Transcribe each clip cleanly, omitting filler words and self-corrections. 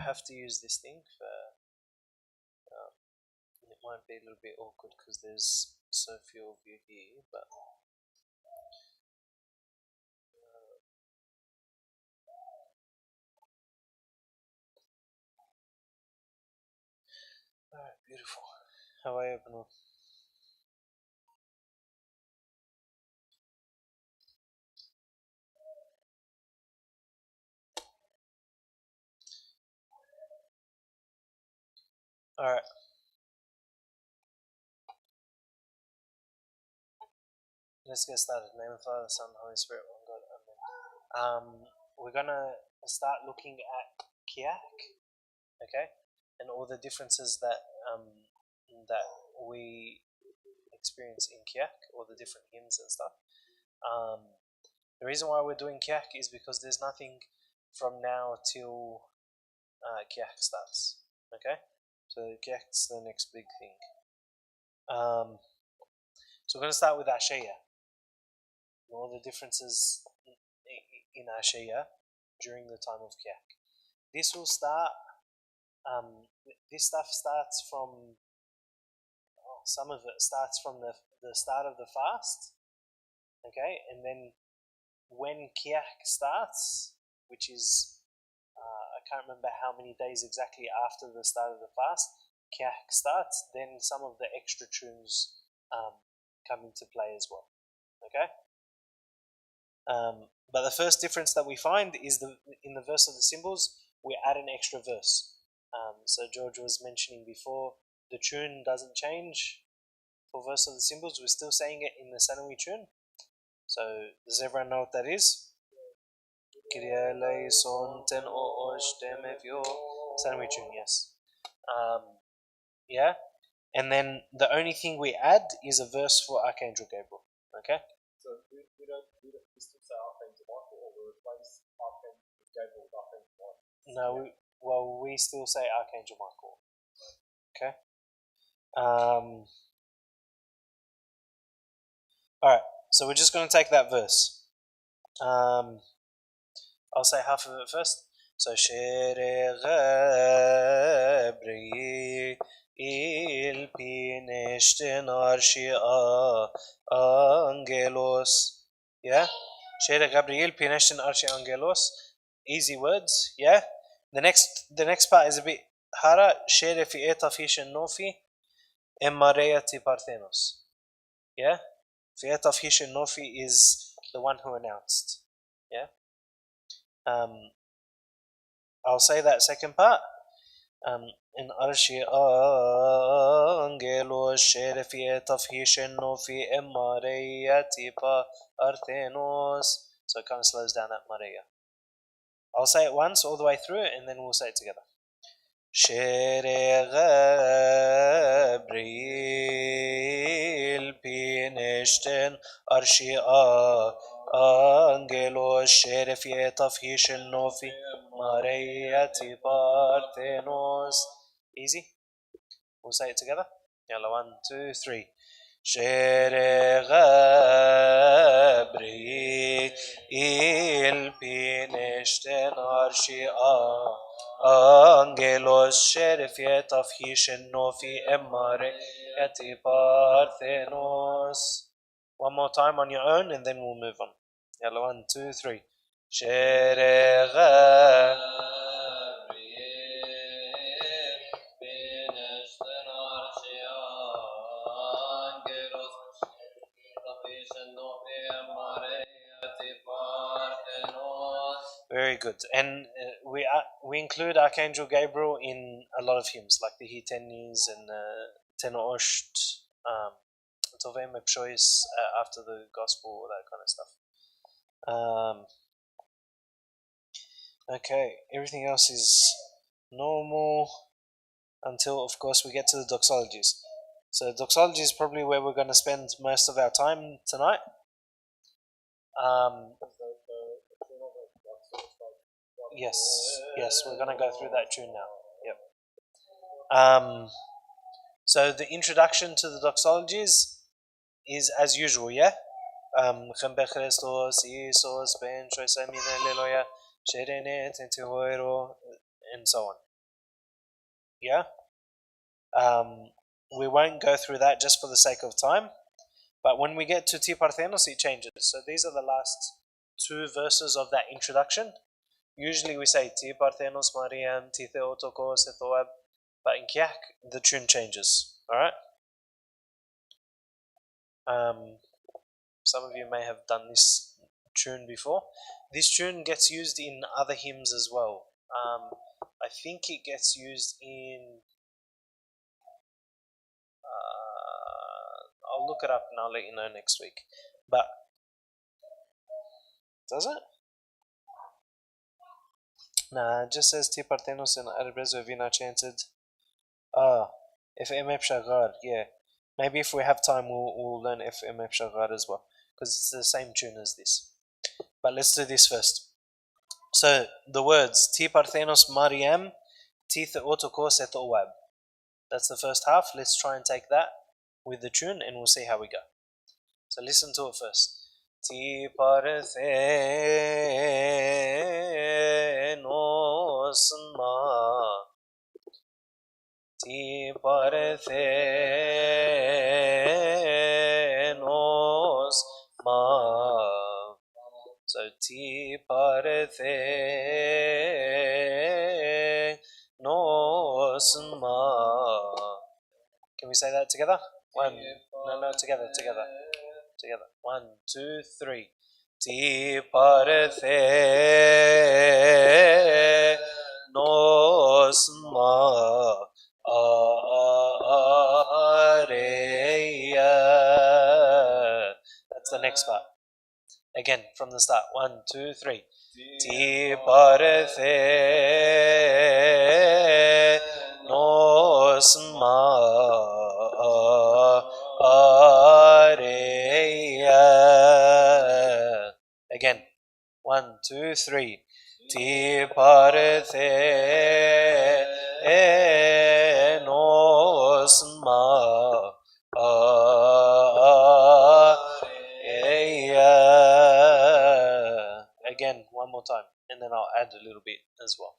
have to use this thing for. It might be a little bit awkward because there's so few of you here, but. Alright, beautiful. How are you, open? Alright. Let's get started. Name of Father, Son, Holy Spirit, one God, Amen. We're gonna start looking at Kiahk, okay, and all the differences that that we experience in Kiahk, all the different hymns and stuff. The reason why we're doing Kiahk is because there's nothing from now till Kiahk starts, okay. So Kiahk's the next big thing. So we're going to start with Ashaya. All the differences in Ashaya during the time of Kiahk. This will start. This stuff starts from. Some of it starts from the start of the fast. Okay, and then when Kiahk starts, which is I can't remember how many days exactly after the start of the fast, Kiahk starts. Then some of the extra tunes come into play as well. Okay. But the first difference that we find is in the verse of the symbols, we add an extra verse. So George was mentioning before, the tune doesn't change for verse of the symbols. We're still saying it in the Sanawi tune. So does everyone know what that is? Sanawi tune, yes. Yeah. And then the only thing we add is a verse for Archangel Gabriel. Okay. So we still say Archangel Michael, or we replace Archangel Gabriel with Archangel Michael? No, we still say Archangel Michael. Okay. Alright, so we're just going to take that verse. I'll say half of it first. So, Shere Gabriel Pineshten Arshia Angelos. Yeah? Shere Gabriel Pineshten Arshia Angelos. Easy words, yeah? The next part is a bit harder. Shere Fieta Fishen Nofi Emareati Parthenos. Yeah? Fieta Fishen Nofi is the one who announced. Yeah? I'll say that second part. In Arshi Angelos Shere Tafhishen Nofi Emareati Parthenos. So it kind of slows down at Maria. I'll say it once all the way through and then we'll say it together. Shere Gabriel Pineshten Arshi Angelos Shere Tafhishen Nofi Mareati Parthenos. Easy. We'll say it together. Yalla, 1, 2, 3. Shere Gabriel Pineshten Arshi Angelos Shere Tafhishen Nofi Emareati Parthenos. One more time on your own and then we'll move on. Yalla, 1, 2, 3. Shere Very good. And we include Archangel Gabriel in a lot of hymns, like the Hitenis and Tenosht, Tovei Mepshois after the Gospel, all that kind of stuff. Okay, everything else is normal until, of course, we get to the doxologies. So doxology is probably where we're going to spend most of our time tonight. Yes, we're going to go through that tune now. Yep. So the introduction to the doxologies is as usual, yeah? And so on. Yeah. We won't go through that just for the sake of time. But when we get to Ti Parthenos, it changes. So these are the last two verses of that introduction. Usually we say Ti Parthenos Mariam, Ti Theotokos, Ethoab. But in Kiahk, the tune changes. Alright? Some of you may have done this tune before. This tune gets used in other hymns as well. I think it gets used in. I'll look it up and I'll let you know next week. But does it? Nah, it just says Ti Parthenos and Arbrezo Vina chanted. FM Shagar, yeah. Maybe if we have time, we'll learn FM Shagar as well, because it's the same tune as this. But let's do this first. So the words Ti Parthenos Mariam, Ti Theotokos et Oab. That's the first half. Let's try and take that with the tune, and we'll see how we go. So listen to it first. Ti Parthenos Ma. Ti Parthenos Ma. So Ti Parthenos Ma. Can we say that together? Together. Together. 1, 2, 3. Ti Parthenos Ma. That's the next part. Again, from the start. 1, 2, 3. Ti Parthenos Ma. Again. 1, 2, 3. Ti Parthenos Ma. Again, one more time, and then I'll add a little bit as well.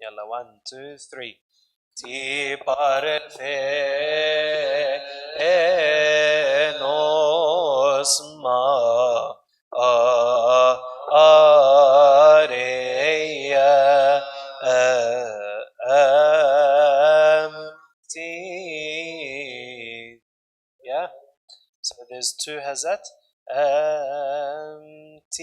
Yalla, 1, 2, 3. Ti Parthenos Ma. Yeah, so there's two hazat. T.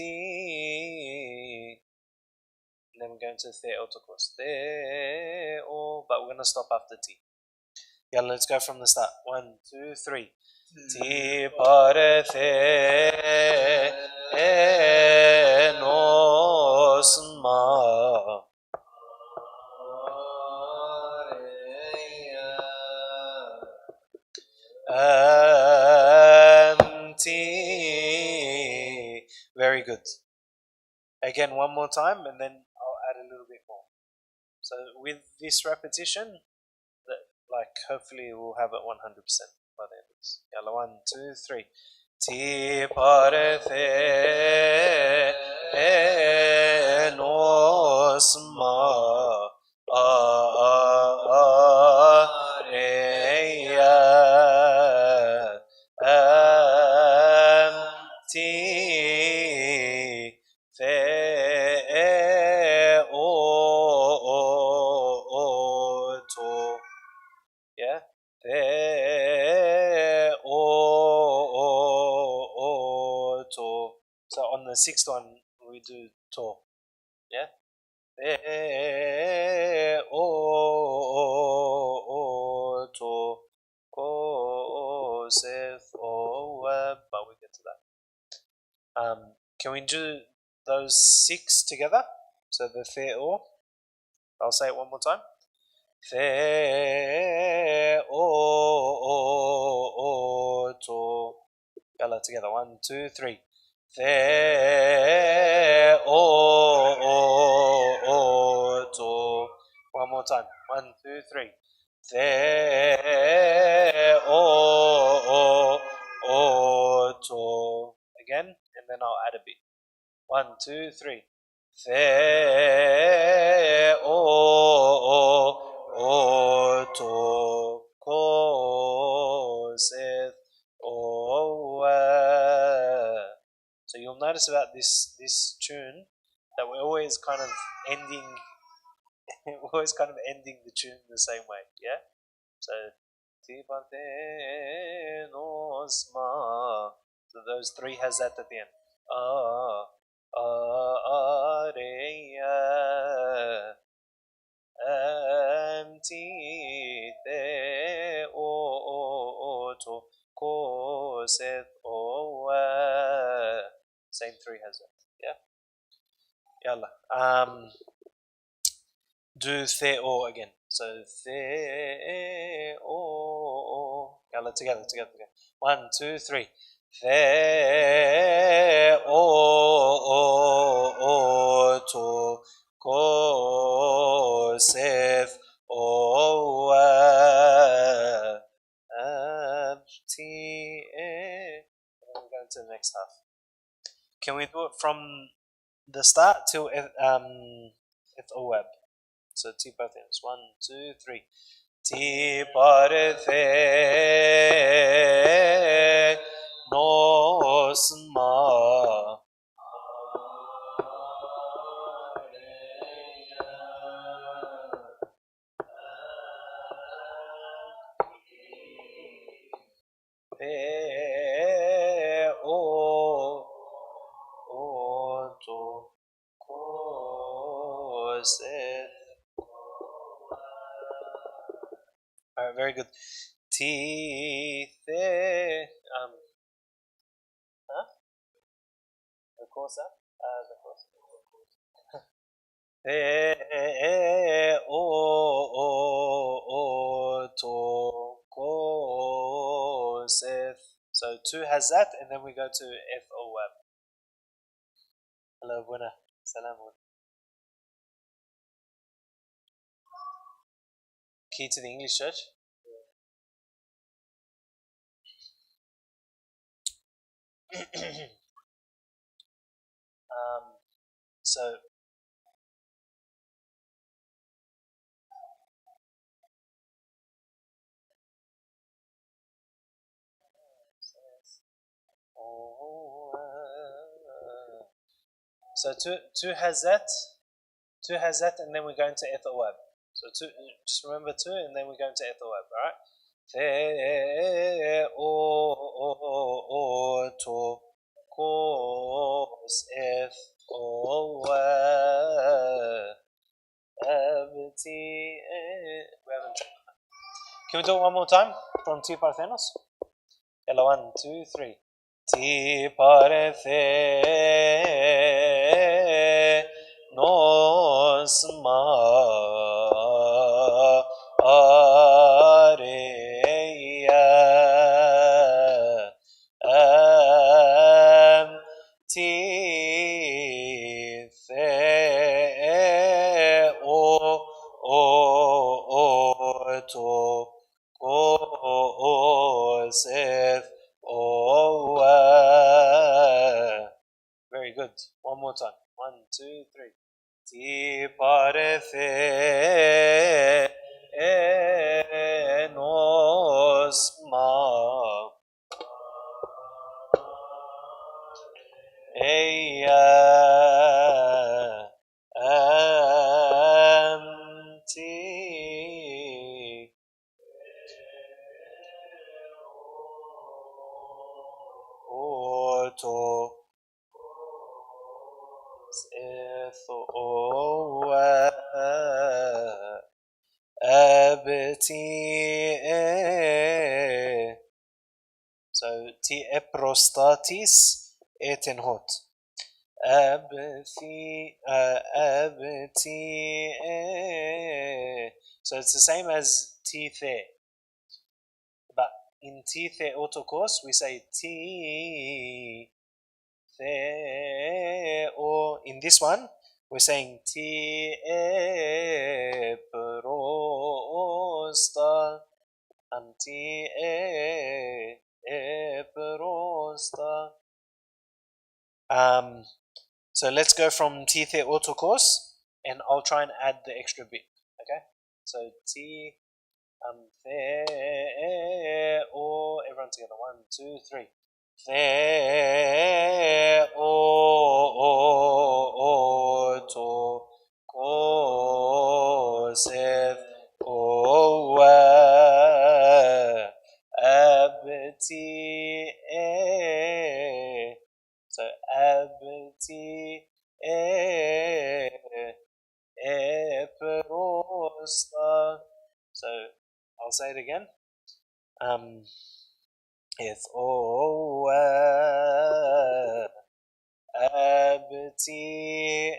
And then we're going to Theotokos. Theo, but we're going to stop after T. Yeah, let's go from the start. 1, 2, 3. Ti Parthenos Ma. Very good. Again, one more time, and then I'll add a little bit more. So with this repetition, hopefully we'll have it 100% by the end of this. Yalla, 1, 2, 3. Ti Parthenos Ma. Yeah. So on the sixth one we do to. Yeah. But we get to that. Can we do those 6 together? So the Theo. I'll say it one more time. Theoto. Yalla, together. 1, 2, 3. Theoto. One more time. 1, 2, 3. Theoto. Again, and then I'll add a bit. 1, 2, 3. Theoto. you'll notice about this tune that we're always kind of ending we're always kind of ending the tune the same way, yeah? So ti parthenos ma. So those three has that at the end. Ah, areya, anti the o to koset o. Same three has that. Yeah. Yalla. Do the o again. So the o. Yalla, together. 1, 2, 3. The o to kosef o abti. We're going to the next half. Can we do it from the start till if web? So T both ends. 1, 2, 3. Ti parthe nos ma. O to koseth. Alright, very good. Teeth. Huh? The corsa? The corsa. O to koseth. So 2 has that, and then we go to F O web. Hello, buena. Salam. Key to the English church. So so two has that, and then we go into Ethel Web. So just remember 2, and then we go into Ethel Web. All right. The o to kos eth o abti. We haven't. Can we do it one more time from T Parthenos? Yalla, 1, 2, 3. Ti parece nos ma areia ti the o to koseth o. Very good. One more time. 1, 2, 3. Ti parece nos ma eia anti oto abti. So ti eprostatis eten hot. Abti. So it's the same as ti the. But in ti the autocourse we say ti the, or in this one we're saying ti eprosta anti eprosta. So let's go from T the autocourse, and I'll try and add the extra bit. Okay, so T the, or everyone together. 1, 2, 3. theoto kosef kowa abti so abti eperosta. So I'll say it again. It's abti.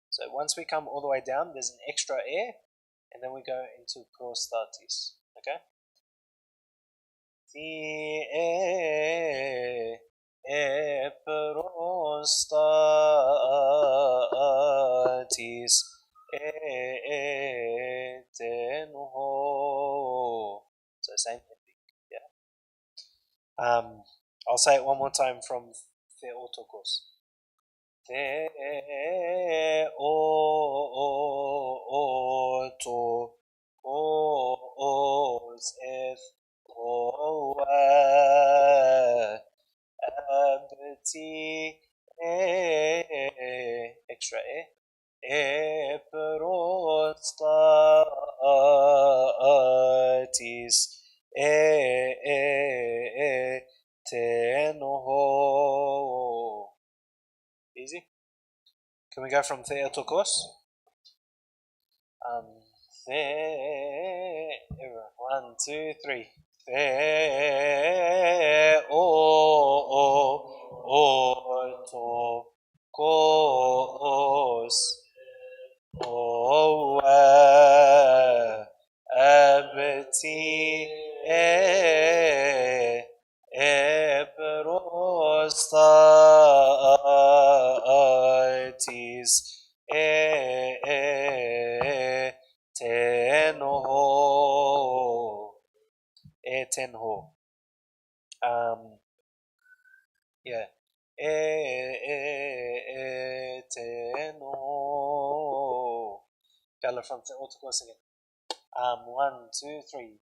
So once we come all the way down, there's an extra air, and then we go into prostatis. Okay? Prostatis etenho. So same thing. Yeah. I'll say it one more time from Theotokos. Theotokos abti extra prostatis tenoho. Easy. Can we go from Theotokos? One, two, three. Theotokos abti prostatis tenho. Tenho. Yeah. Tenho. Color from Theotokos again. 1, 2, 3.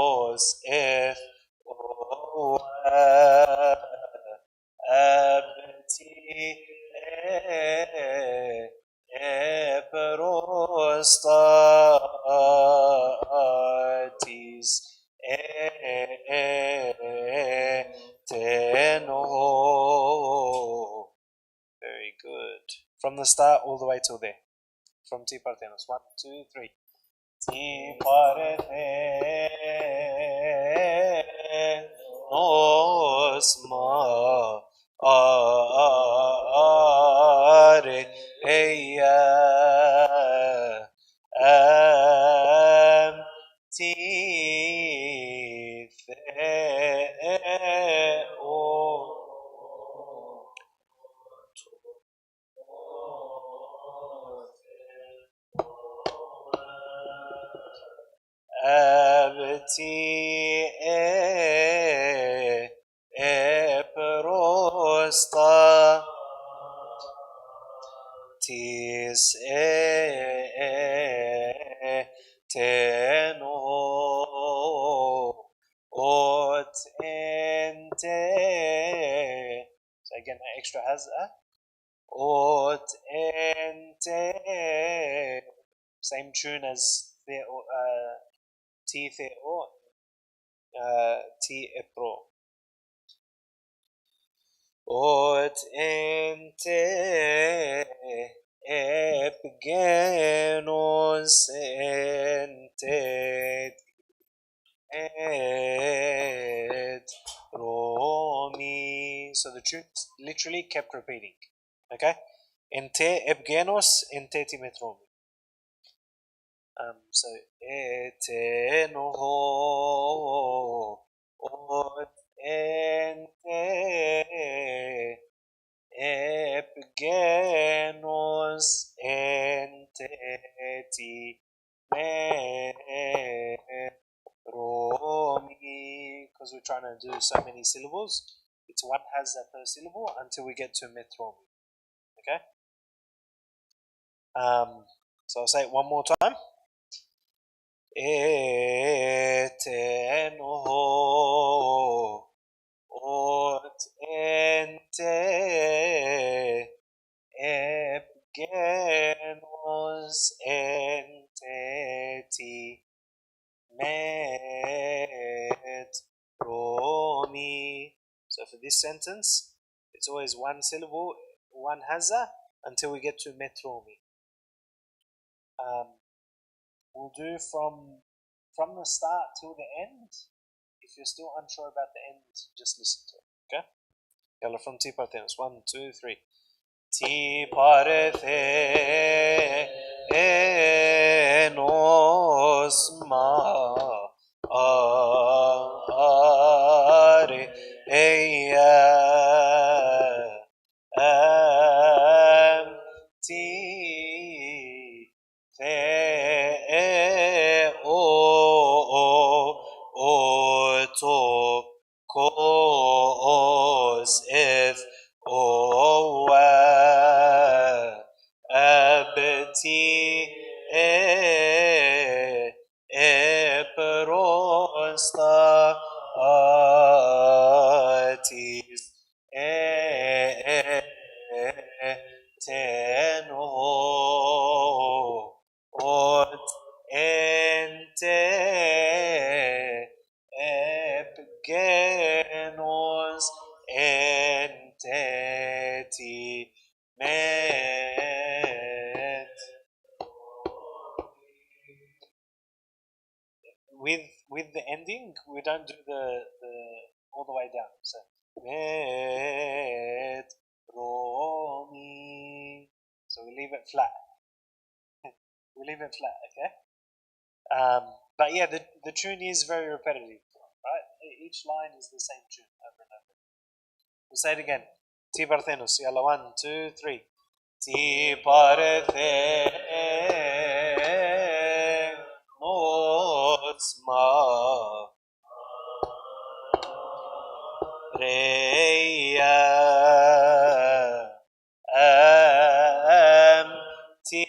Theotokos abti prostatis tenho. Very good. From the start all the way till there. From T Parthenos. 1, 2, 3. Ti Parthenos ma are eya am ti abti prostatis tenho ot ente. So again, that extra has a ot ente. Same tune as the T Theo, T Epro. Ot ente epgenos ente et romi. So the tune literally kept repeating. Okay? Ente epgenos ente timetromi. So etenoho ot ente epgenos enteti metromi. Because we're trying to do so many syllables, it's one has per syllable until we get to metromi. Okay. So I'll say it one more time. Etenoho ot ente epgenos enteti met romi. So for this sentence, it's always one syllable, one hazza, until we get to metromi. We'll do from the start till the end. If you're still unsure about the end, just listen to it. Okay? Yalla, from T Parthenos. 1, 2, 3. Ti Parthenos ma are eya am ti the o to cos if o abti prostatis teno ot ente epgenos enteti met. With the ending, we don't do the all the way down. So met romi. So we leave it flat. We leave it flat, okay? But yeah, the tune is very repetitive, right? Each line is the same tune over and over. We'll say it again. Ti parthenos. Yalla, 1, 2, 3. Ti parthenos ma reya am ti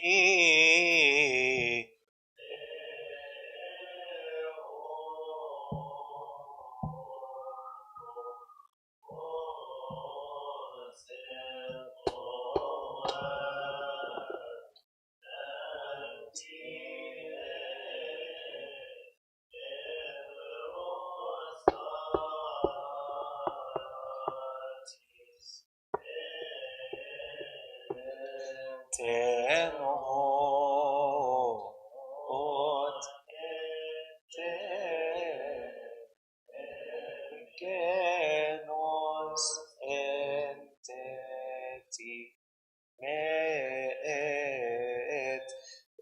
teno ot ente genos enteti met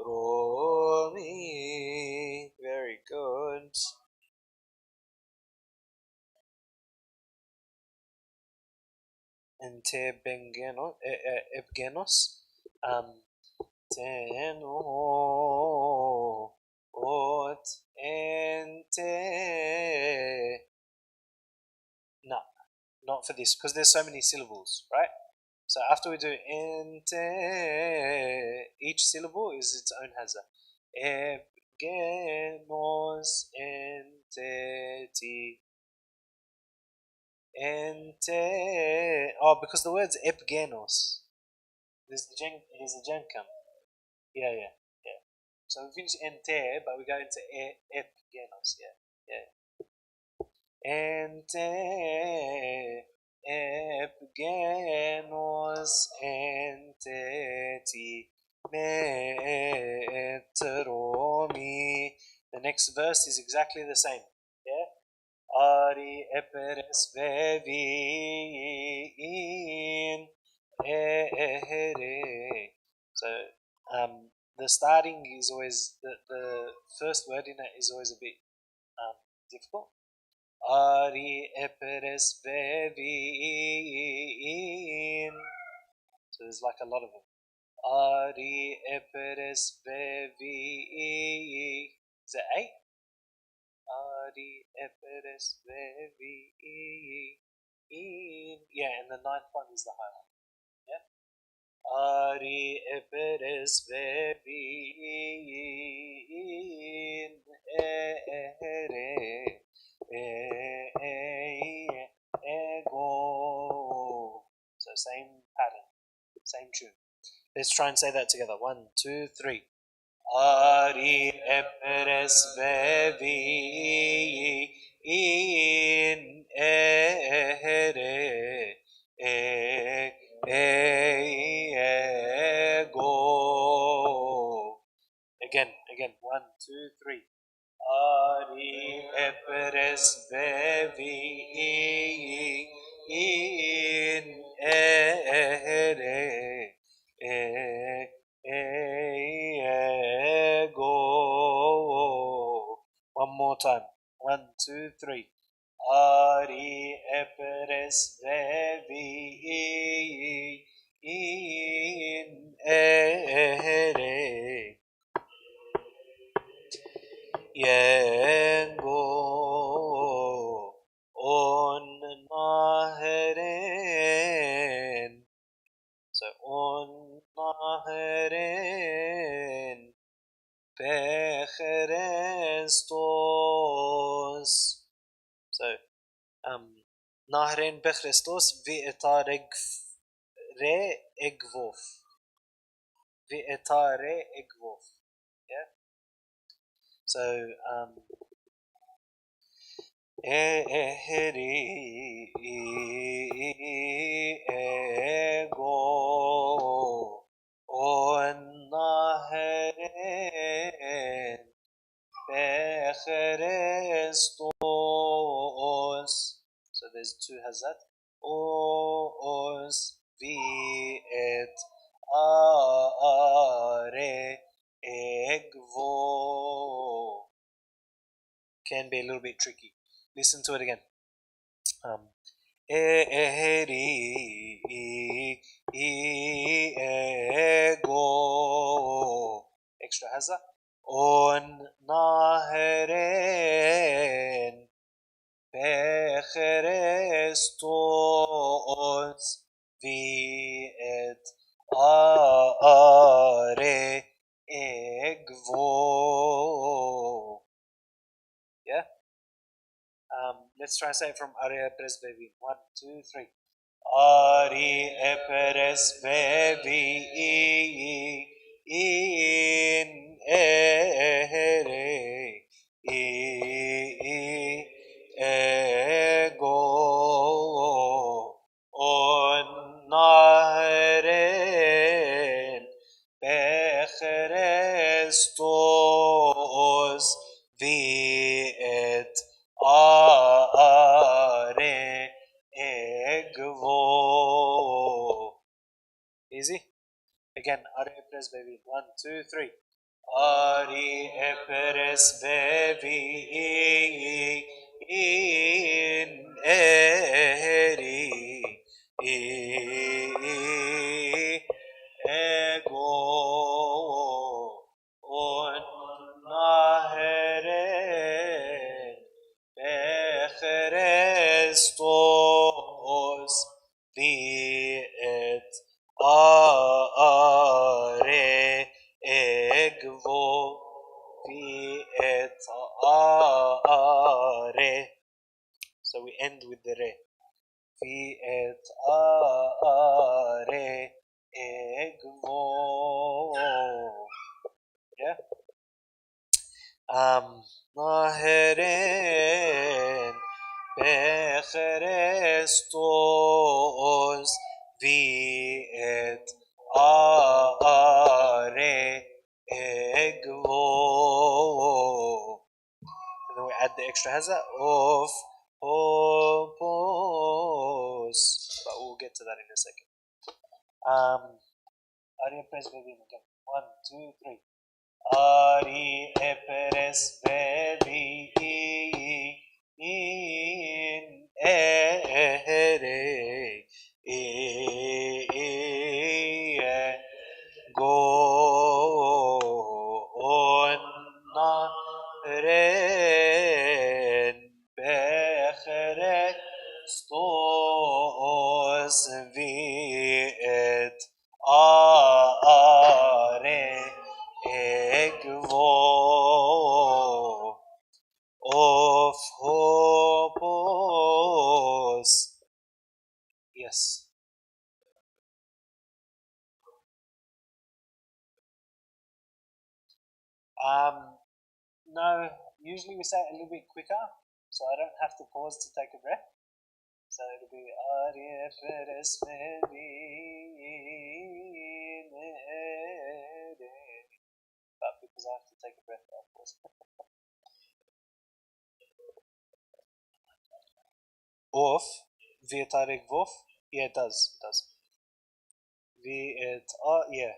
romi. Very good. Ente bengenos, epgenos. Teno ot ente. No, not for this, because there's so many syllables, right? So after we do ente, each syllable is its own hazza. Epgenos enteti. Ente. Oh, because the word's epgenos. There's a genkam. Yeah. So we finish ente, but we go into epgenos. Yeah. Ente epgenos enteti metromi. The next verse is exactly the same. Yeah. Ari eperes vevin ehere. So the starting is always the first word in it is always a bit difficult. Ari eperes vevin. So there's like a lot of them. Ari eperes vevi. Is it 8? Ari eperes vevi. Yeah, and the ninth one is the high one. Yeah. Ari eperes vevin ere ego. So same pattern, same tune. Let's try and say that together. 1, 2, 3. Ari eperes vevi in ere ego. Again. 1, 2, 3. Ari eperes vevi in ere ego. One more time. 1, 2, 3. Ari eperes vevi in ere Yengo on Naheren. So on Naheren Bechrestos. So Naheren Bechrestos Vietare Egvof. Vietare Egvof. Yeah. So Eheri ego on naheren becherestos. So there's two hazat. Os vi et are egvo. Can be a little bit tricky. Listen to it again. Eheri ego. Extra haza. On naheren becherestos vi et are egvo. Yeah. Let's try and say it from Ari Presbevi. 1, 2, 3. Ari Presbevi in ere ego on naheren becherestos vi et are egvo. Easy? Again, are presbevi. 1, 2, 3. Ari presbevi in eri ego on naheren becherestos vi et are egvo vi et are. So we end with the re. Vi et are egvo. Yeah. Naheren becherestos vi et are egvo. And then we add the extra haza of hopos. But we'll get to that in a second. Arya presbyterian again. 1, 2, 3. Ari eperes bebi in ere go on ren bechere stos vi et of hopos. Yes. No, usually we say it a little bit quicker, so I don't have to pause to take a breath. So it'll be but because I have to take a breath, I'll pause. Off, via vof. Yeah, it does. It does. Yeah.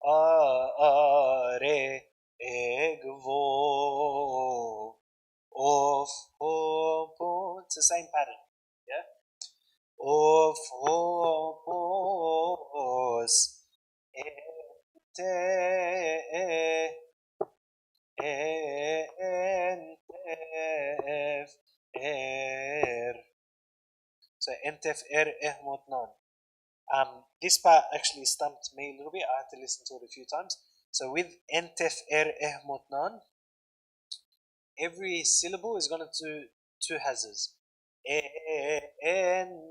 Are egvo. Of hopo. It's the same pattern. Yeah. Of hopos. Ente. Entef. Er. So entef er ehmotnon. This part actually stumped me a little bit. I had to listen to it a few times. So with entef er ehmotnan, every syllable is going to do two hazards. Entef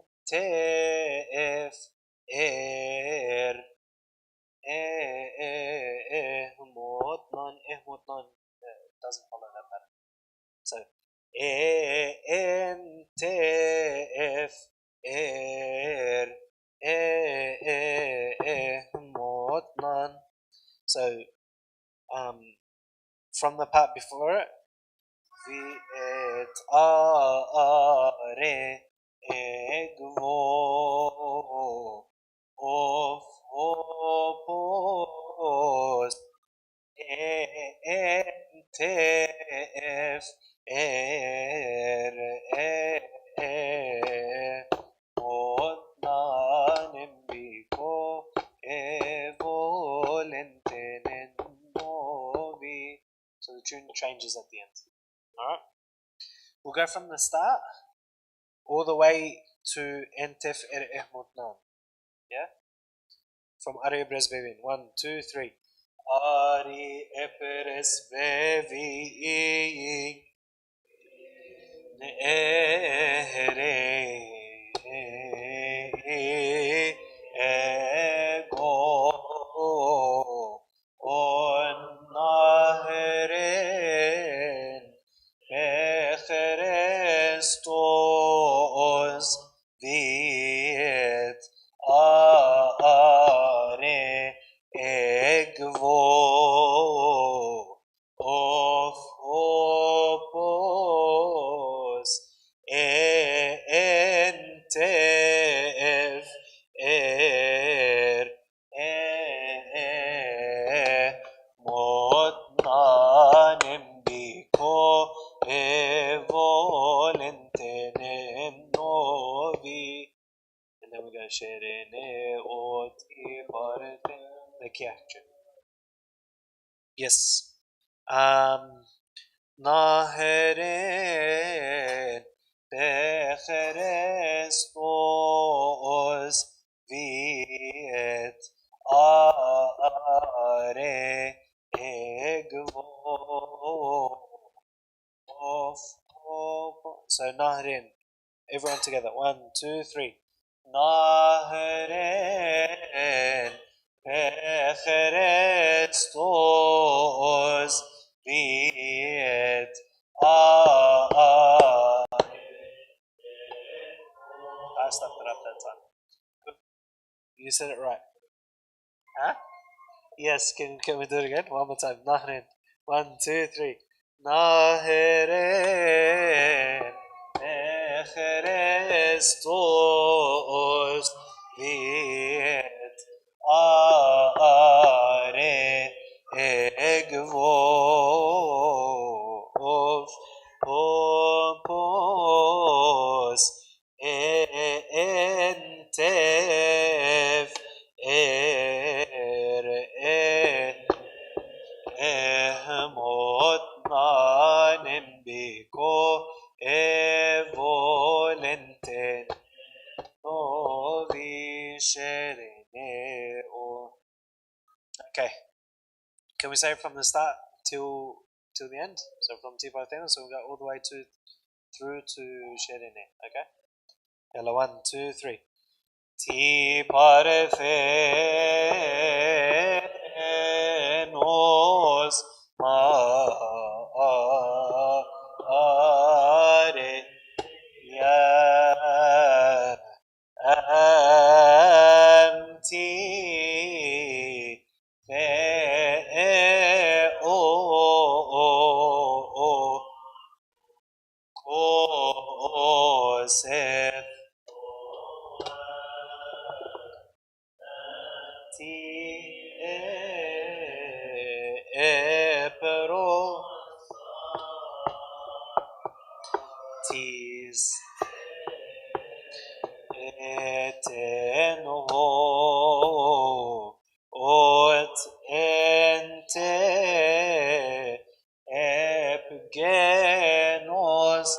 er ehmotnan. Ehmotnan doesn't follow that pattern. So entef er ehmotnan. So from the part before it, viet are egvo of hopos entef er otnanem biko evolentenen novi. So the tune changes at the end. Alright? We'll go from the start all the way to entef er ehmotnan. Yeah? From Ari Bresbevin. 1, 2, 3. Ari Eperesbevi Ere Ego Onaheren Becherestos Viet Are Egvo of hopos entef er motnanem biko evolentenen novi. And then we go sherene ot ibarte the Kiahk. Yes. Naheren becherestos viet are egvo of so Naheren. Everyone together. 1, 2, 3. Naheren becherestos viet I stuffed it up that time. You said it right. Huh? Yes, can we do it again? One more time. Naheren. 1, 2, 3. Naheren becherestos viet are egvo of hopos entef er ehmotnanem biko evolenten novi sherene. Okay. Can we say it from the start till the end? So from Tiparthena, so we go all the way to through to Sherene. Okay? Yalla, 1, 2, 3. Ti parthenos mare ya amti Kosef ti epero tis eteno ot ente epgenos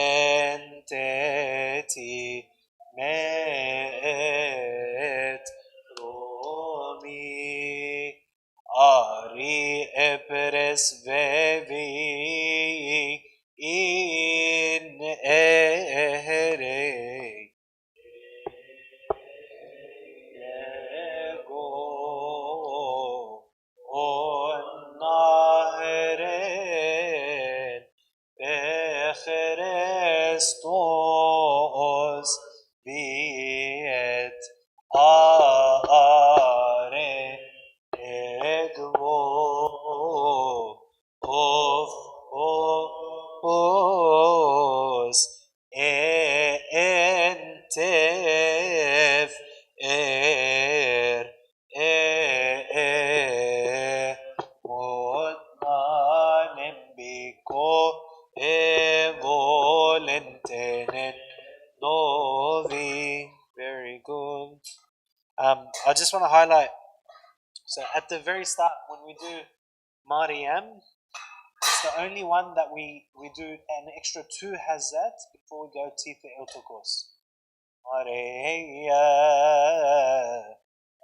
enteti met romi ari epres vevi in ere ego onaren Christos viet are egvo os entef modmanem biko volentenen novi. Very good. I just want to highlight. So at the very start, when we do Mariam, it's the only one that we do an extra 2 hazat before we go Tifa Eltokos. Maria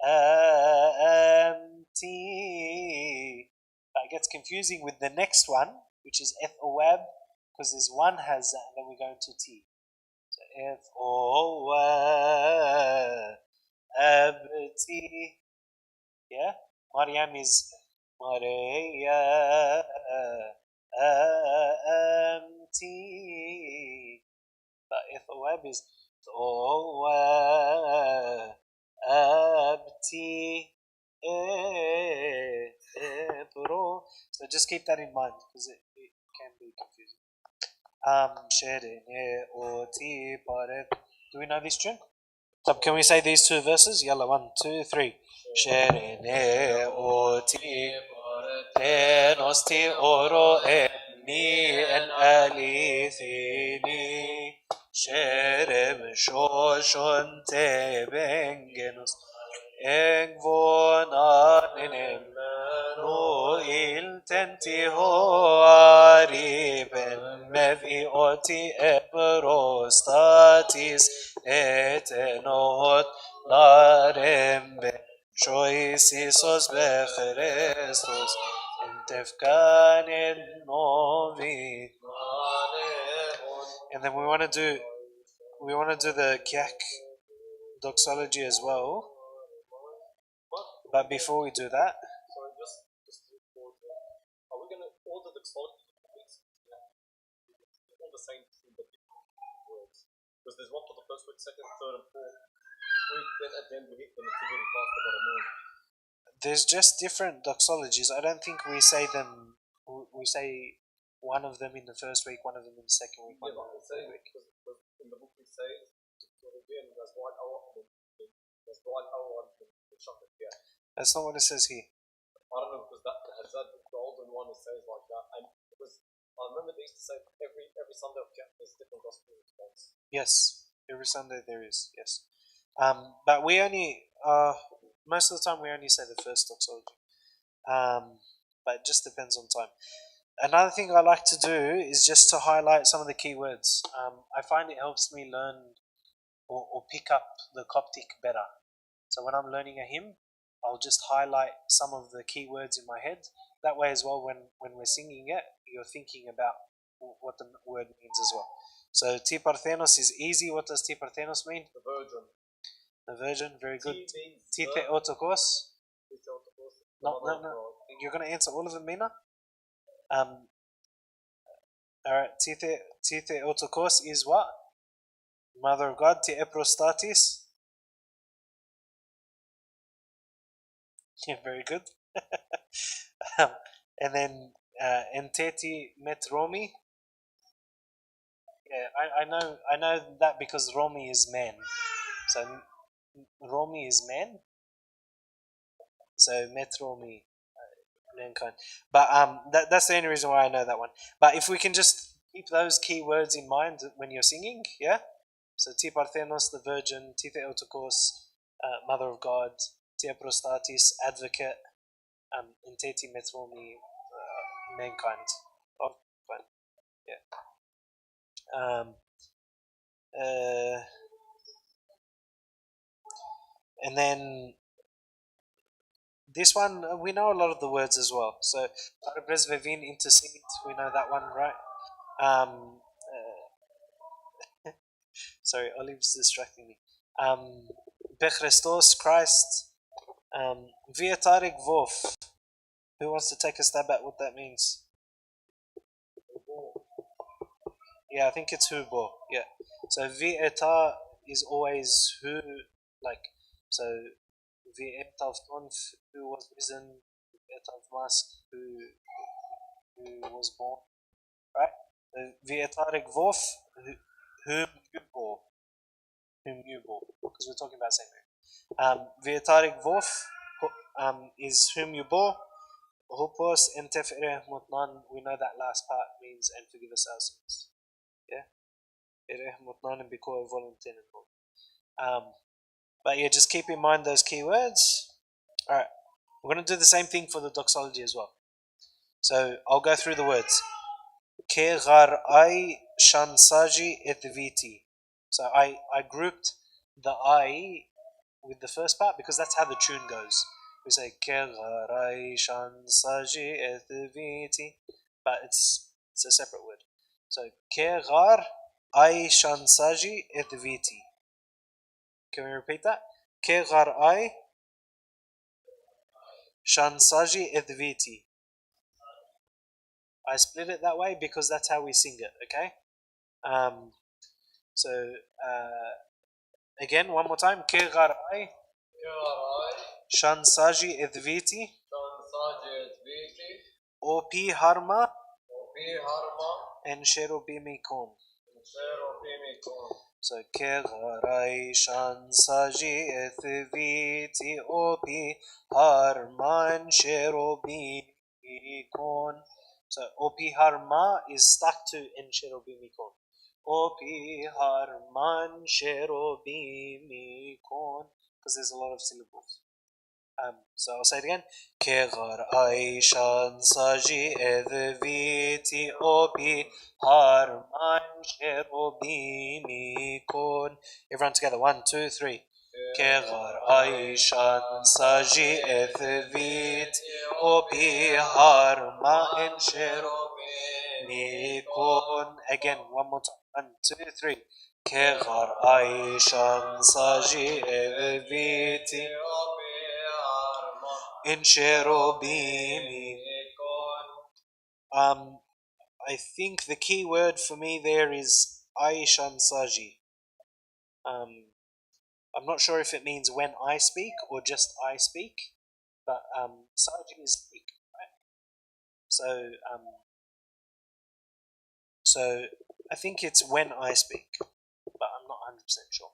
Amti. It gets confusing with the next one, which is Ethowab, because there's one hazat and then we go into T. So Ethowab Abti. Yeah? Mariam is Maria Amti. But Ethowab is Thoa Abti Ebro. So just keep that in mind because it can be confusing. Sherene Oti Paret. Do we know this tune? So can we say these 2 verses? Yalla, 1, 2, 3. Sherene Oti Tenosti Oro Eni En Alithini Sherem Shoshon Tebengenus Engvonanenem no il tenti hoari ben mevi oti eprostatis etenot larembe choisisos bechrestos entefkanen novi. And then we want to do the Kiahk doxology as well. But before we do that, Sorry, just are we going to order the doxology all the same thing but different words? Because there's one for the first week, second, third, and fourth week. Then at the end we hit the nativity fast about a moon. There's just different doxologies. I don't think we say them. We say one of them in the first week, one of them in the second week, one of them in the third week. Because in the book we say again, there's one hour, there's 1 hour and the chocolate. Yeah. That's not what it says here. I don't know because that has that the golden one. It says like that, and because I remember they used to say every Sunday of Kiahk there's different gospel response. Yes, every Sunday there is. Yes, but we only most of the time we only say the first doxology. But it just depends on time. Another thing I like to do is just to highlight some of the key words. I find it helps me learn or pick up the Coptic better. So when I'm learning a hymn, I'll just highlight some of the key words in my head. That way as well, when we're singing it, you're thinking about what the word means as well. So T Parthenos is easy. What does T Parthenos mean? The virgin. The virgin, very good. T means T the- Theotokos. the No, mother no, of no. God. You're gonna answer all of them, Mina. All right. T Theotokos is what? Mother of God. T Eprostatis. Yeah, very good. Um, and then Enteti Met Romi. Yeah, I know that because Romi is man. So Romi is man. So Met Romi, mankind. But that's the only reason why I know that one. But if we can just keep those key words in mind when you're singing, yeah. So T Parthenos, the Virgin, T Theotokos, Mother of God, T Prostatis, Advocate, and Teti Metromi, mankind. Oh, fine. Yeah. Uh, and then this one, we know a lot of the words as well. So, Vevin intercede, we know that one, right? Sorry, Olive's distracting me. Bechrestos, Christ. Viatarik Vof. Who wants to take a stab at what that means? Yeah, I think it's Hubo. Yeah. So Vieta is always who, like, so Vieta of Tonf, who was risen, Vieta of Mask, who was born, right? Vietarik Vof, whom you bore, because we're talking about same thing. Vietarik Vof is whom you bore. Hopos and Tefere Mutnan, we know that last part means and forgive us our sins. Yeah? But yeah, just keep in mind those keywords. Alright, we're going to do the same thing for the doxology as well. So I'll go through the words. Ke gharai shansaji etviti. So I grouped the I with the first part because that's how the tune goes. We say Ke gharai shansaji etviti, but it's a separate word. So Ke ghar ai shansaji etviti. Can we repeat that? Ke ghar ai shansaji etviti. I split it that way because that's how we sing it, okay? So, again, one more time. Ke ghar ai shansaji etviti. Opi harma and sherubimi kon. So ke gharai shansaji etviti opi harman sherubimi kon. So opi harma is stuck to en sherubimi kon. Opi harman sherubimi kon, because there's a lot of syllables. So I'll say it again. Kegar Aishan Saji Evviti Opi Harman Sherobimi Kon. Everyone together. 1, 2, 3. Kegar Aishan Saji Evviti Opi Harman Sherobimi Kon. Again, one more time. 1, 2, 3. Kegar Aishan Saji Evviti in cherubim. I think the key word for me there is Aishan Saji. I'm not sure if it means when I speak or just I speak, but Saji is speak, right? So so I think it's when I speak, but I'm not 100% sure.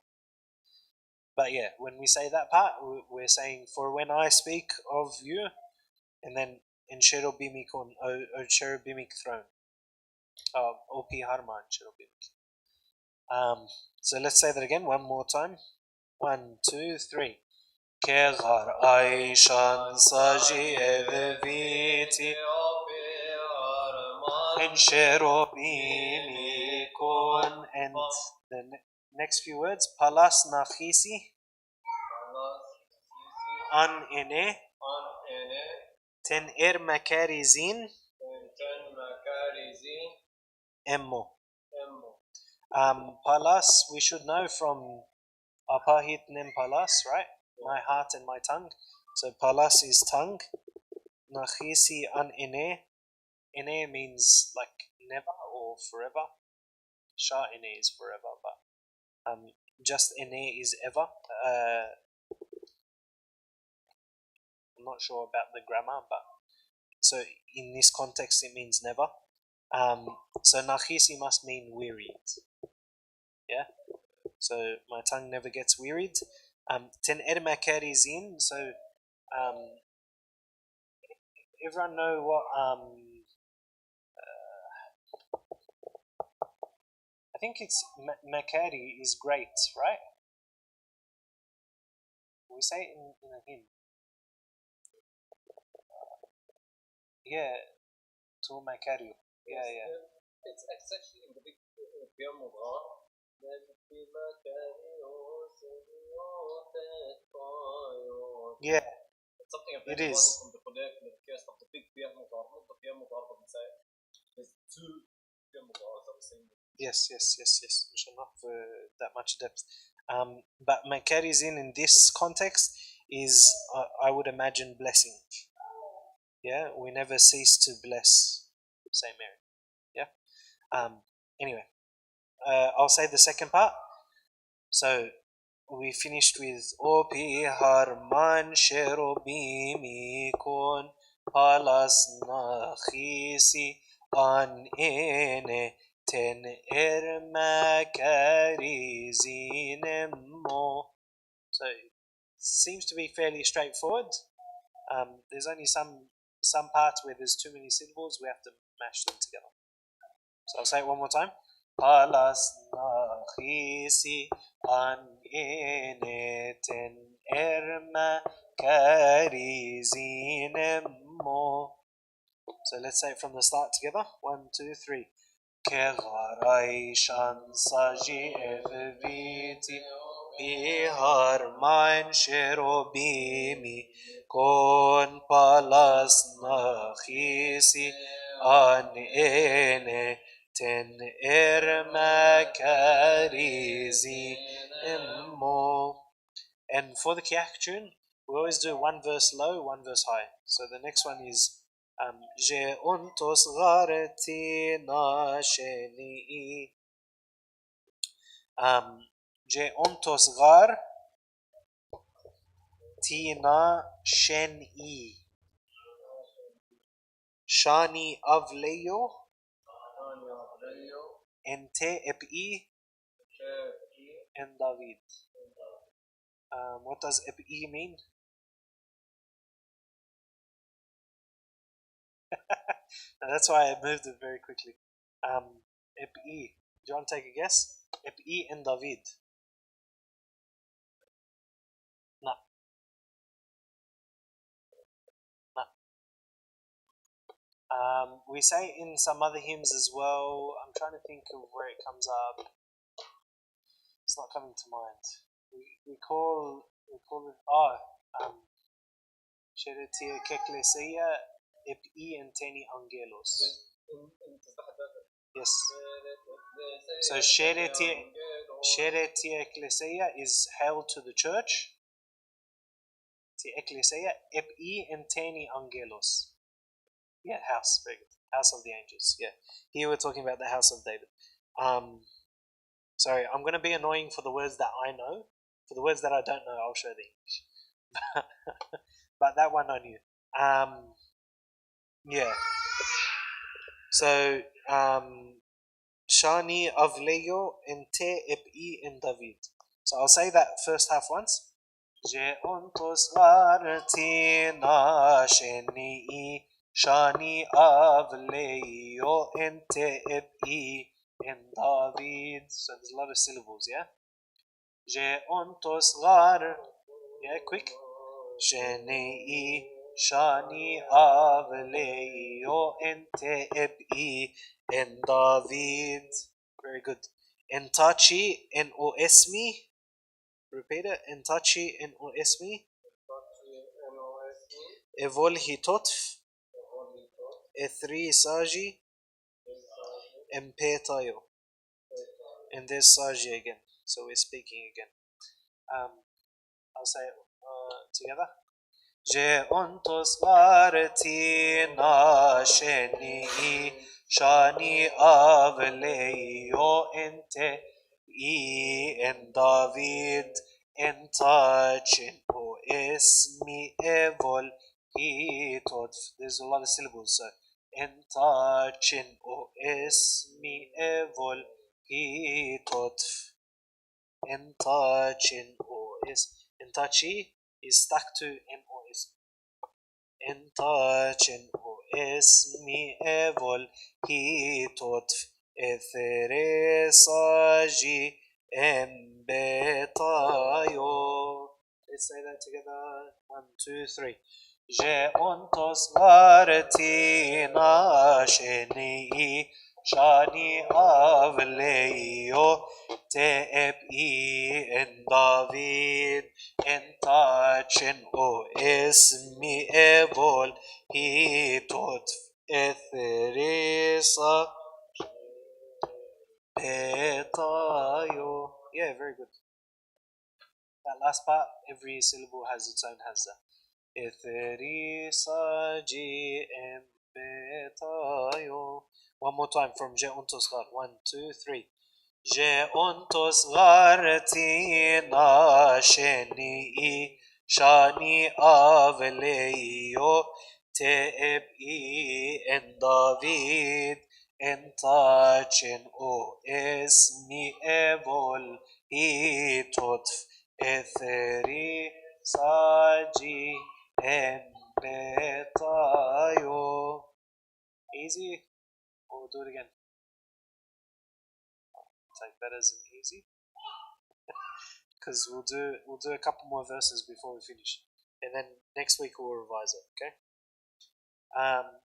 But yeah, when we say that part, we're saying for when I speak of you, and then in cherubimic on or cherubic throne. OP Harman cherubic. So let's say that again one more time. 1, 2, 3. Kegar Aishan Saji Evviti and cherubimi kon. And the next few words. Palas Nachisi An Ene Ten Er Makarizin Emmo. Emmo. Palas, we should know from Apahit Nem Palas, right? My heart and my tongue. So Palas is tongue. Nachisi an ene. Ene means like never or forever. Sha ene is forever, but just ene is ever. I'm not sure about the grammar, but so in this context it means never. So nachisi must mean wearied. Yeah. So my tongue never gets wearied. Ten ermakari is in. So everyone know what I think it's makari is great, right? We say it in a hymn. Yeah, to makari. Yeah, yeah. It's actually in the big Biamudar. Yeah, It's something it is. from the Quran in the case of the big Biamudar, not the Biamudar, but we say there's two Biamudars that we sing. Yes. We shall not that much depth. But makari's in this context is, I would imagine, blessing. Yeah, we never cease to bless Saint Mary. Yeah. Anyway, I'll say the second part. So we finished with Opi Harman Sherobimi Kon Palas Nachisi An Ene Ten Ermakarizinem. So it seems to be fairly straightforward. There's only some parts where there's too many syllables. We have to mash them together. So I'll say it one more time. Palas nachisi an eneten erma karizinemo. So let's say it from the start together. 1, 2, 3. Kegaraishan saji evviti bihar man sherobimi kon palas nachisi an ene ten ermakarizi immo. And for the Kiahk tune, we always do one verse low, one verse high. So the next one is Je untos gareti na sheni. Je untos gar tina sheni. Shani avleyo ente epi and David. What does epi mean? That's why I moved it very quickly. Epi. Do you want to take a guess? Epi and David. No. We say in some other hymns as well. I'm trying to think of where it comes up. It's not coming to mind. We call it Sheretia Keklesia Epi and Teni Angelos. Yes. So Sheretia Ecclesia is hail to the church. Ti Ecclesia Epi and Teni Angelos. Yeah, house. Very good. House of the angels. Yeah. Here we're talking about the house of David. Sorry, I'm going to be annoying for the words that I know. For the words that I don't know, I'll show the English. But that one I knew. Yeah. So, Shani Avleyo Ente Epi and David. So I'll say that first half once. Je ontos gartina sheni Shani Avleyo Ente Epi and David. So there's a lot of syllables, yeah? Je ontos gar. Yeah, quick. Sheni Shani Avleyo Ente Epi and David. Very good. Entachi en oesmi. Repeat it. Entachi en oesmi. Evol hitotf. Ethri saji. empetayo. And there's Saji again. So we're speaking again. I'll say it together. Je ontos varti na sheni shani avleyo ente en David en tachin o esmi evol itot. There's a lot of syllables, so en tachin o esmi evol itot. En tachin o es. En tachi is stuck to MOS. Entachin o esmi evol hitot etheresaji embetayo. Let's say that together. 1, 2, 3. Je ontos vartina sheni shani avleyo te en David en tachin o esmi evol hitot etheresa petayo. Yeah, very good. That last part, every syllable has its own hazza. Etheresa ji petayo. One more time from Je ontos gar. 1, 2, 3. Je ontos gartina sheni shani avleyo te en David en tachin o esmi evol hitot etheri saji en betayo. Easy? We'll do it again. Take that as an easy, because we'll do a couple more verses before we finish, and then next week we'll revise it. Okay.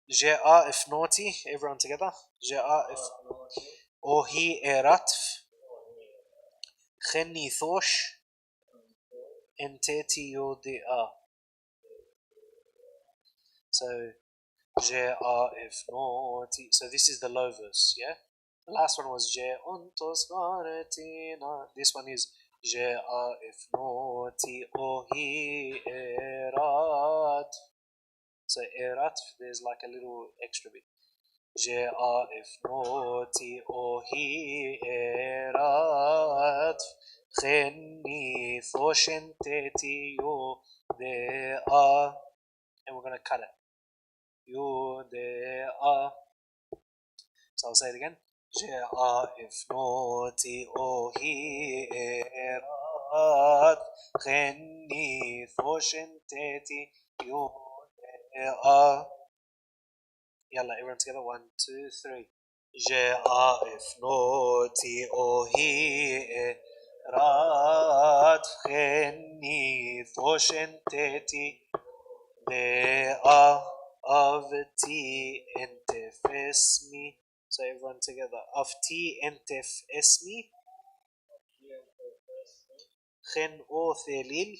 Je'a if naughty, everyone together. Je'a if ohi eratf kheni thosh enteti yodia. So Je'a if naughty. So this is the low verse. Yeah. The last one was Je ontos garetina. This one is Je'a if naughty ohi erat. So erat, there's like a little extra bit. Je'a if naughty ohi erat. Kheni thoshenteti yo dea. And we're gonna cut it. Yo dea. So I'll say it again. Je'a if naughty ohi erat kheni thoshenteti yodea. Yalla, everyone together. 1, 2, 3. Je'a if naughty ohi erat kheni thoshenteti dea. Avti entef esmi. So everyone together. Avti entef esmi. Khen o thelil.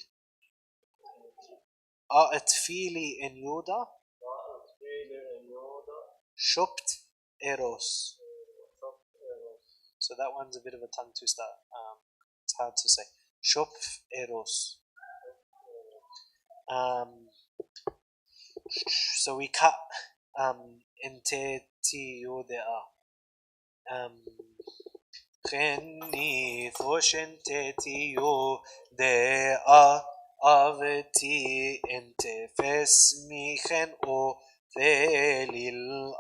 Atfili en Yuda. Shopt eros. So that one's a bit of a tongue twister. It's hard to say. Shop eros. So we cut enteti yodea. Kheni thoshenteti yodea. Avti entefes michen o thelil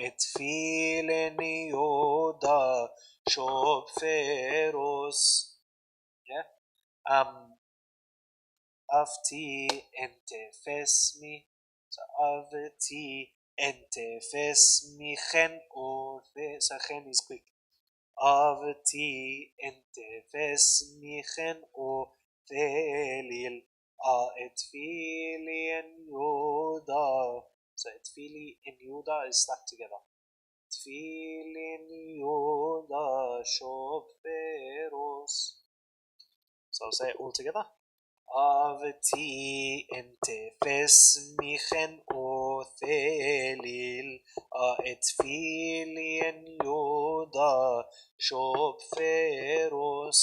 etfileni yoda shopferos. Yeah. Avti entefes mi. So avti entefes michen o the. So chen is quick. Avti entefes michen o thelil etfili and Yoda. So etfili and Yoda is stuck together. Etfili and Yoda shopferos. So I'll say it all together. أفتي أنت فاسمخن أثليل أتفيلين يودا شوب فيروس.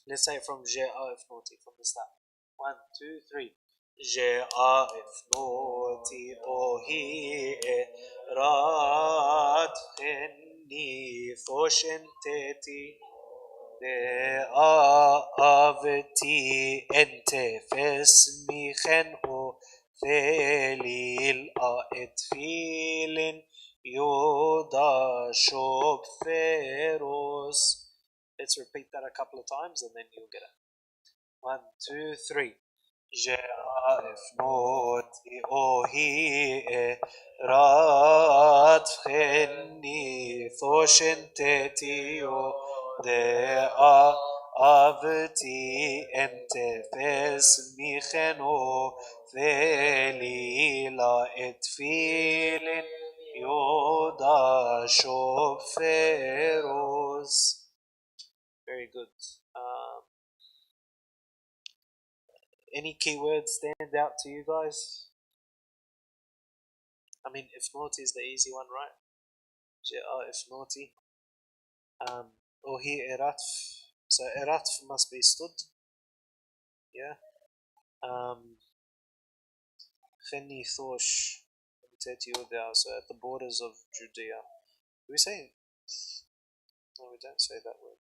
Let's say it from J-A-F naughty from the start. 1, 2, 3. J-A-F naughty ohi rat khenni foshen teti avti ente fesmi khen o thelil et filin yoda shob feros. Let's repeat that a couple of times and then you'll get it. 1, 2, 3. جاء فنوتي أوهي رات خني ثوشن تيتيو دي أفتي أنت فاسمي خنو ذيلي لا اتفيل يودا شوفيروس. Very good. Any keywords stand out to you guys? I mean, if naughty is the easy one, right? If naughty. Or here eratf. So eratf must be stood. Yeah. Kheni thosh. So at the borders of Judea. Do we say? No, we don't say that word.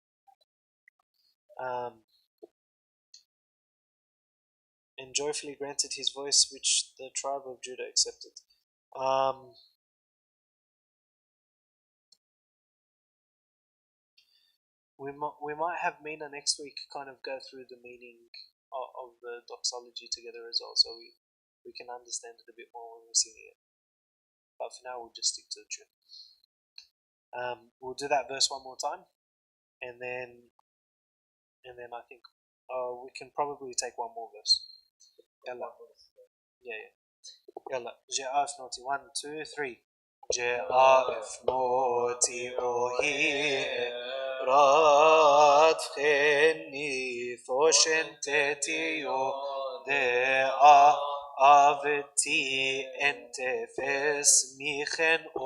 And joyfully granted his voice, which the tribe of Judah accepted. We might have Mina next week kind of go through the meaning of the doxology together as well, so we can understand it a bit more when we're singing it. But for now, we'll just stick to the tune. We'll do that verse one more time, and then I think we can probably take one more verse. Yalla. Yeah. Yalla. Ja'af noti. 1, 2, 3. Ja'af noti ohi rat kheni thoshen tetiyo de avti ente fesmichen o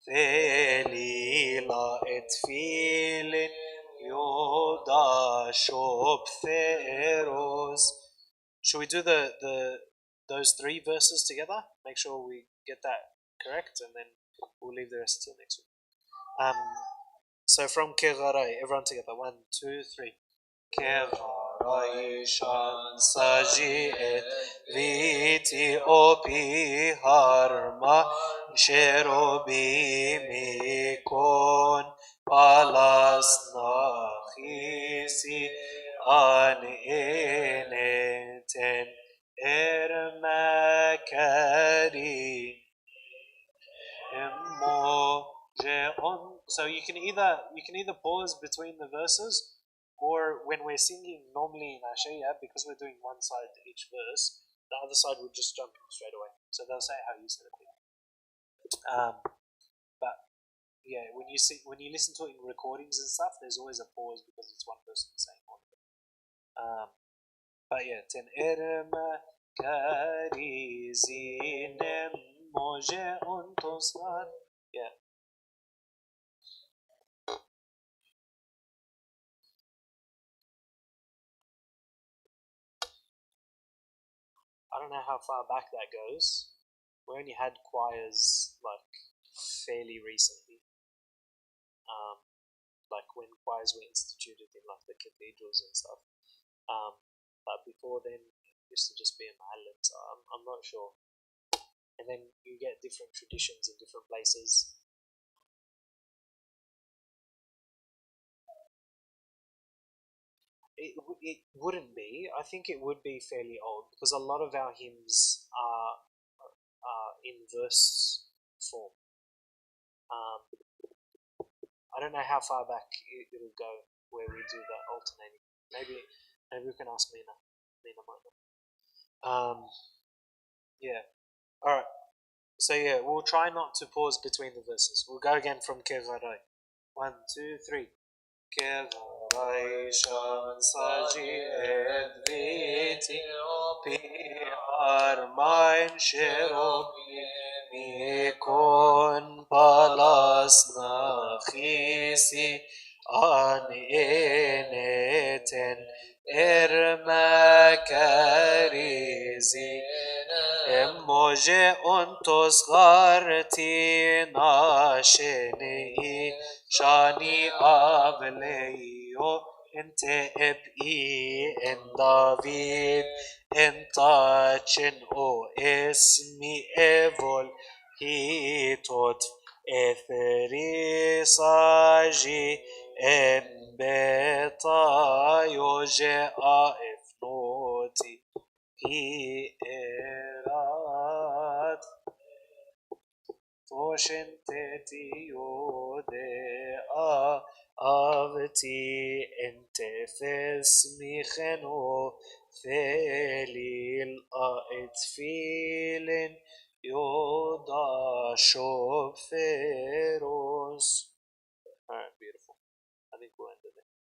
velila et filin yoda shop feros. Should we do the those three verses together? Make sure we get that correct, and then we'll leave the rest till next week. So from Kegarai, everyone together. 1, 2, 3. Kegarai shan saji et viti opi harma sherobi mikon palas nachisi an eneten ermakari. So you can either pause between the verses, or when we're singing normally in Ashaya, because we're doing one side each verse, the other side would just jump straight away. So they'll say how you said it. But yeah, when you listen to it in recordings and stuff, there's always a pause because it's one person saying one of it. But yeah, ten erma karizinem moje untosvar. Yeah. I don't know how far back that goes. We only had choirs like fairly recently. Like when choirs were instituted in like the cathedrals and stuff. But before then, it used to just be a mahallin, so I'm not sure. And then you get different traditions in different places. It wouldn't be. I think it would be fairly old because a lot of our hymns are in verse form. I don't know how far back it'll go where we do that alternating. Maybe we can ask Mina. Mina might know. Yeah. All right. So yeah, we'll try not to pause between the verses. We'll go again from Kevarai. 1, 2, 3. Kevarai. Raishan Saji Edviti Piar Mein Sherobi Mikon Palas Nachisi An Eneten Ermakarizi Emoje ontos garti nasheni shani avleyo ente ebi en David entachin o esmi evol hitot etherisaji embeta yoje a efnoti Erat Toshin Teti Yodea Avti Entefes Micheno Felil Aetfilin Yoda Shoferos. Alright, beautiful. I think we'll end it there.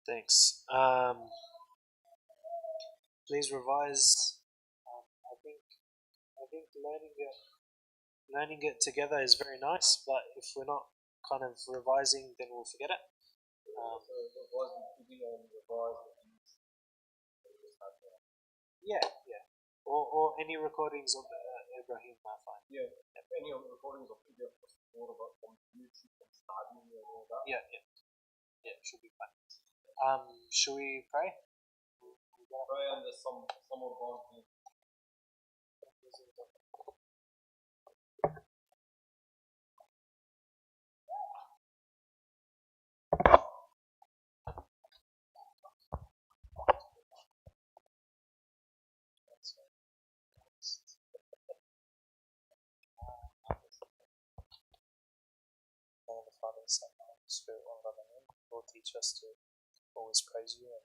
Thanks. Please revise. I think learning it together is very nice, but if we're not kind of revising, then we'll forget it. Yeah. Or any recordings of Ibrahim are fine. Yeah, any of the recordings of PDF was more about from YouTube and studying and all that. Yeah, should be fine. Should we pray? Pray and there's some more bonus. And the Father, the Son, and the Holy Spirit, one another. Lord, teach us to always praise you and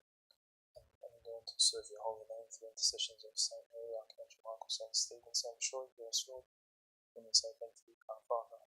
learn to serve your holy name through intercessions of Saint Mary, Archangel Michael, Saint Stephen, Saint Troy, your Lord. And we say thank you, our Father,